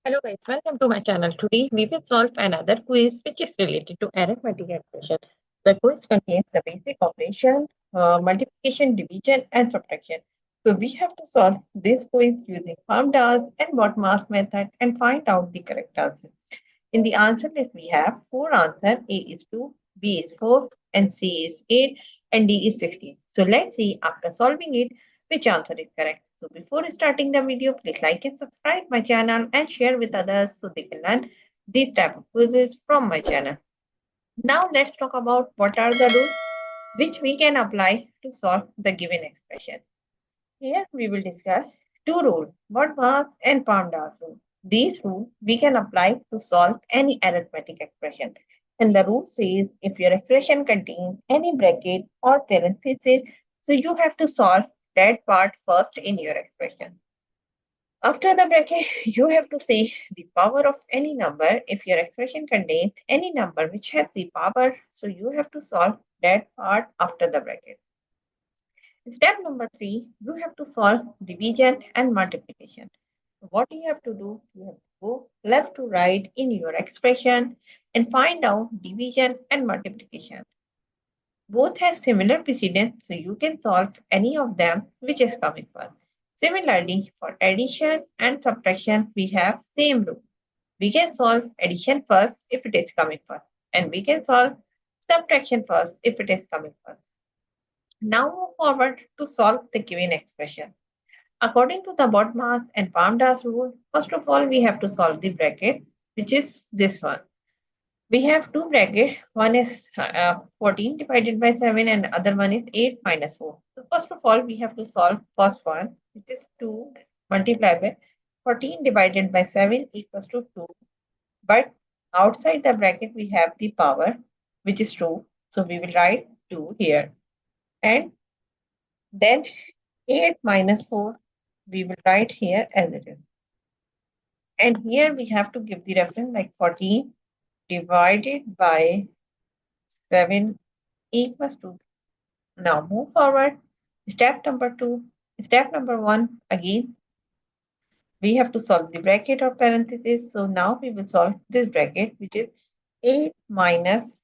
Hello guys, welcome to my channel. Today we will solve another quiz which is related to arithmetic expression. The quiz contains the basic operation, multiplication, division and subtraction. So we have to solve this quiz using PAMDAS and BODMAS method and find out the correct answer. In the answer list we have four answers. A is 2, B is 4 and C is 8 and D is 16. So let's see after solving it which answer is correct. So before starting the video, please like and subscribe my channel and share with others so they can learn these type of quizzes from my channel. Now let's talk about what are the rules which we can apply to solve the given expression. Here we will discuss two rules, BODMAS and PAMDAS rule. These rules we can apply to solve any arithmetic expression. And the rule says if your expression contains any bracket or parenthesis, so you have to solve that part first in your expression. After the bracket, you have to say the power of any number. If your expression contains any number which has the power, so you have to solve that part after the bracket. Step number 3, you have to solve division and multiplication. So what you have to do, you have to go left to right in your expression and find out division and multiplication. Both have similar precedence, so you can solve any of them which is coming first. Similarly, for addition and subtraction, we have same rule. We can solve addition first if it is coming first, and we can solve subtraction first if it is coming first. Now move forward to solve the given expression. According to the BODMAS and PAMDAS rule, first of all, we have to solve the bracket, which is this one. We have two brackets. One is 14 divided by 7 and other one is 8 minus 4. So first of all, we have to solve first one, which is 2 multiplied by 14 divided by 7 equals to 2. But outside the bracket, we have the power, which is 2. So we will write 2 here. And then 8 minus 4, we will write here as it is. And here we have to give the reference like 14 divided by 7 equals to. Now move forward. Step number 2. Step number 1, again, we have to solve the bracket or parenthesis. So now we will solve this bracket, which is 8 minus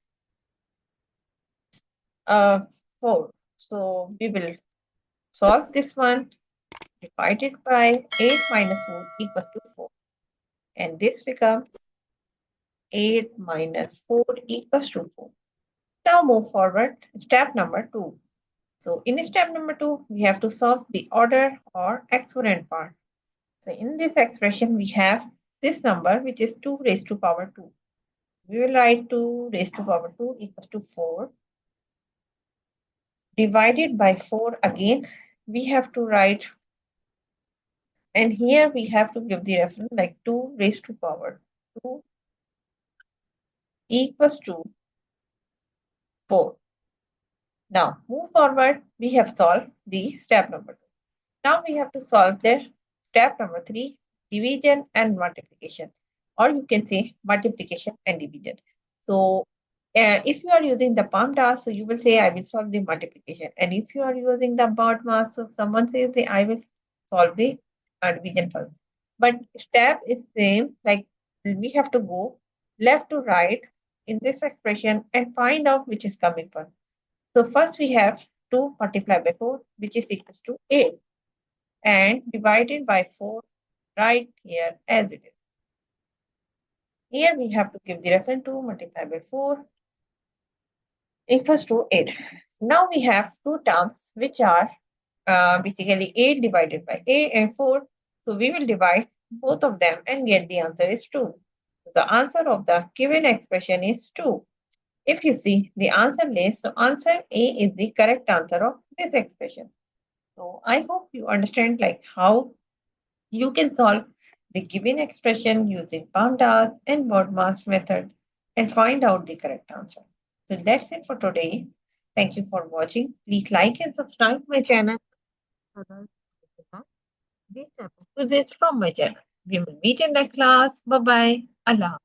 4. So we will solve this one divided by 8 minus 4 equals to 4. And this becomes 8 minus 4 equals to 4. Now move forward. Step number 2. So in step number 2, we have to solve the order or exponent part. So in this expression, we have this number, which is 2 raised to power 2. We will write 2 raised to power 2 equals to 4. Divided by 4 again, we have to write, and here we have to give the reference like 2 raised to power 2 equals to 4. Now move forward, we have solved the step number 2. Now we have to solve the step number 3, division and multiplication, or you can say multiplication and division. So if you are using the PAMDAS, so you will say I will solve the multiplication, and if you are using the BODMAS, so someone says the I will solve the division first. But step is same, like we have to go left to right in this expression and find out which is coming first. So first we have 2 multiplied by 4, which is equals to 8, and divided by 4 right here as it is. Here we have to give the reference 2 multiplied by 4 equals to 8. Now we have two terms which are basically 8 divided by a and 4. So we will divide both of them and get the answer is 2. So the answer of the given expression is 2. If you see the answer list, so answer A is the correct answer of this expression. So I hope you understand like how you can solve the given expression using PAMDAS and BODMAS method and find out the correct answer. So that's it for today. Thank you for watching. Please like and subscribe my channel. This type of quizzes from my channel. We will meet in the class. Bye bye. Allah.